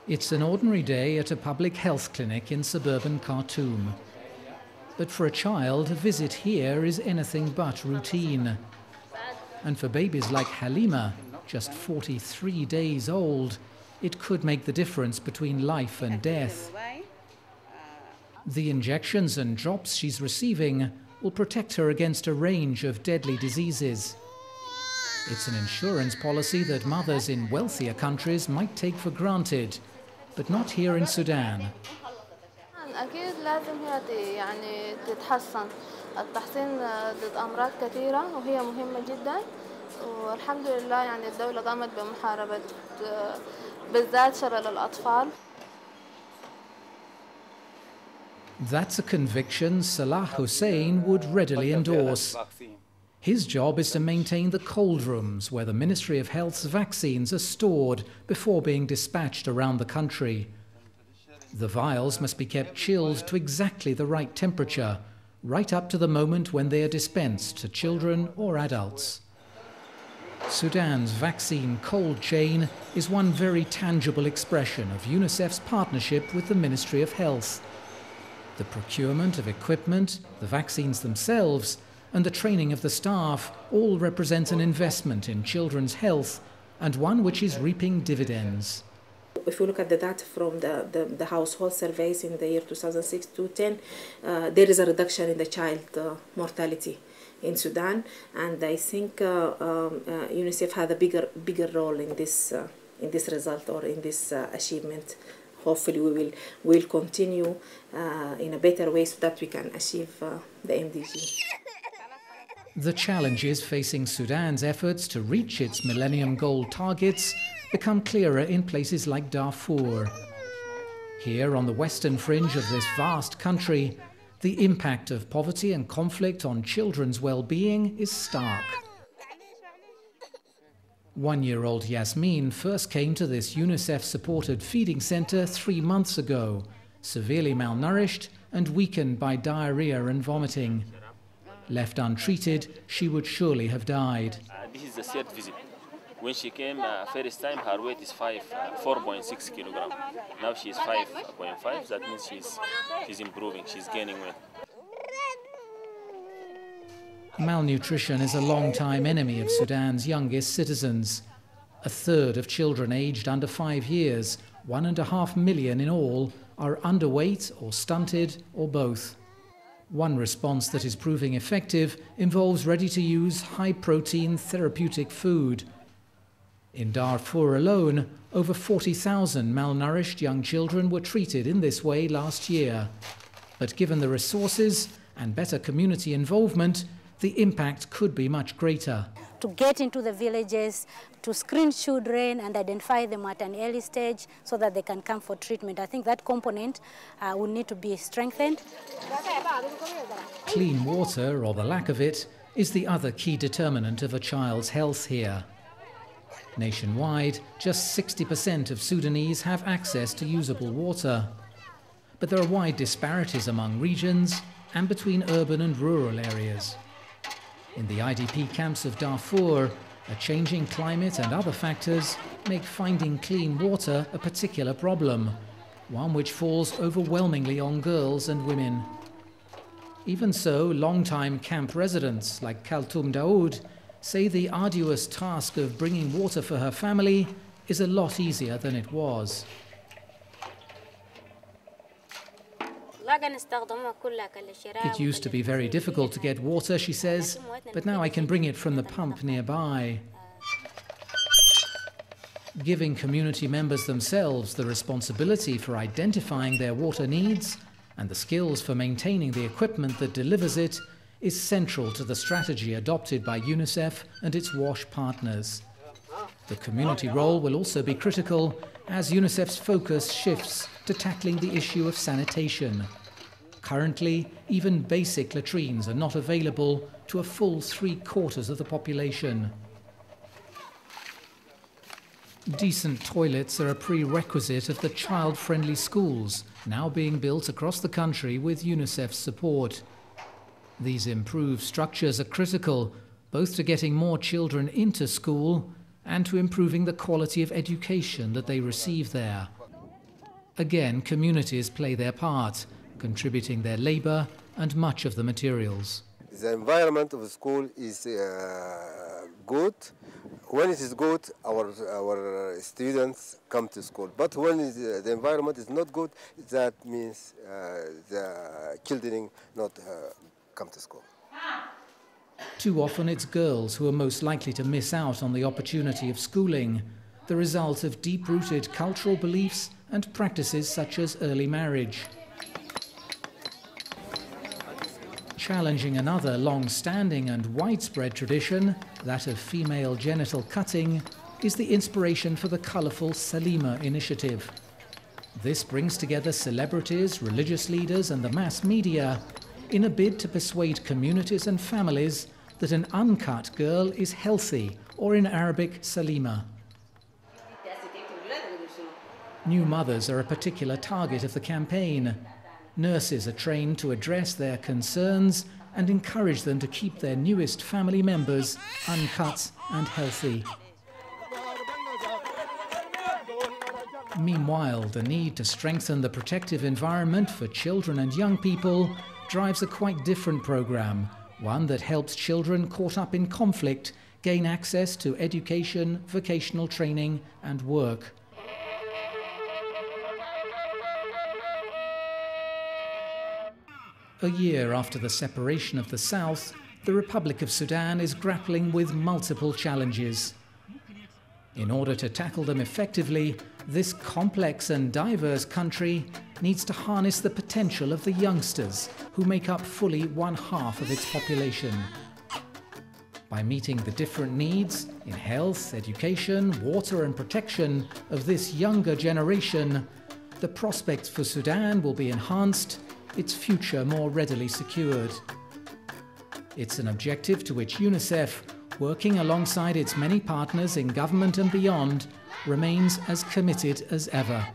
It's an ordinary day at a public health clinic in suburban Khartoum. But for a child, a visit here is anything but routine. And for babies like Halima, just 43 days old, it could make the difference between life and death. The injections and drops she's receiving will protect her against a range of deadly diseases. It's an insurance policy that mothers in wealthier countries might take for granted, but not here in Sudan. أكيد لازم هي يعني تتحسن التحسين ضد أمراض كثيرة وهي مهمة جدا والحمد لله يعني الدولة قامت بمحاربة بالذات شلل الأطفال. That's a conviction Salah Hussein would readily endorse. His job is to maintain the cold rooms where the Ministry of Health's vaccines are stored before being dispatched around the country. The vials must be kept chilled to exactly the right temperature, right up to the moment when they are dispensed to children or adults. Sudan's vaccine cold chain is one very tangible expression of UNICEF's partnership with the Ministry of Health. The procurement of equipment, the vaccines themselves, and the training of the staff all represent an investment in children's health, and one which is reaping dividends. If we look at the data from the household surveys in the year 2006 to 10, there is a reduction in the child mortality in Sudan, and I think UNICEF had a bigger role in this result or in this achievement. Hopefully we will continue in a better way so that we can achieve the MDG. The challenges facing Sudan's efforts to reach its Millennium Goal targets become clearer in places like Darfur. Here on the western fringe of this vast country, the impact of poverty and conflict on children's well-being is stark. One-year-old Yasmin first came to this UNICEF-supported feeding center 3 months ago, severely malnourished and weakened by diarrhea and vomiting. Left untreated, she would surely have died. This is the third visit. When she came first time, her weight is 4.6 kilograms. Now she is 5.5. That means she's improving. She's gaining weight. Malnutrition is a long-time enemy of Sudan's youngest citizens. A third of children aged under 5 years, 1.5 million in all, are underweight or stunted or both. One response that is proving effective involves ready-to-use, high-protein therapeutic food. In Darfur alone, over 40,000 malnourished young children were treated in this way last year. But given the resources and better community involvement, the impact could be much greater. To get into the villages, to screen children and identify them at an early stage so that they can come for treatment. I think that component will need to be strengthened. Clean water, or the lack of it, is the other key determinant of a child's health here. Nationwide, just 60% of Sudanese have access to usable water. But there are wide disparities among regions and between urban and rural areas. In the IDP camps of Darfur, a changing climate and other factors make finding clean water a particular problem, one which falls overwhelmingly on girls and women. Even so, long-time camp residents like Kaltoum Daoud say the arduous task of bringing water for her family is a lot easier than it was. It used to be very difficult to get water, she says, but now I can bring it from the pump nearby. Giving community members themselves the responsibility for identifying their water needs and the skills for maintaining the equipment that delivers it is central to the strategy adopted by UNICEF and its WASH partners. The community role will also be critical as UNICEF's focus shifts to tackling the issue of sanitation. Currently, even basic latrines are not available to a full 3/4 of the population. Decent toilets are a prerequisite of the child-friendly schools now being built across the country with UNICEF's support. These improved structures are critical both to getting more children into school and to improving the quality of education that they receive there. Again, communities play their part, contributing their labor and much of the materials. The environment of the school is good. When it is good, our students come to school. But when the environment is not good, that means the children not come to school. Too often it's girls who are most likely to miss out on the opportunity of schooling, the result of deep-rooted cultural beliefs and practices such as early marriage. Challenging another long-standing and widespread tradition, that of female genital cutting, is the inspiration for the colourful Salima initiative. This brings together celebrities, religious leaders and the mass media in a bid to persuade communities and families that an uncut girl is healthy, or in Arabic, Salima. New mothers are a particular target of the campaign. Nurses are trained to address their concerns and encourage them to keep their newest family members uncut and healthy. Meanwhile, the need to strengthen the protective environment for children and young people drives a quite different program, one that helps children caught up in conflict gain access to education, vocational training and work. A year after the separation of the South, the Republic of Sudan is grappling with multiple challenges. In order to tackle them effectively, this complex and diverse country needs to harness the potential of the youngsters, who make up fully 1/2 of its population. By meeting the different needs in health, education, water and protection of this younger generation, the prospects for Sudan will be enhanced, its future more readily secured. It's an objective to which UNICEF, working alongside its many partners in government and beyond, remains as committed as ever.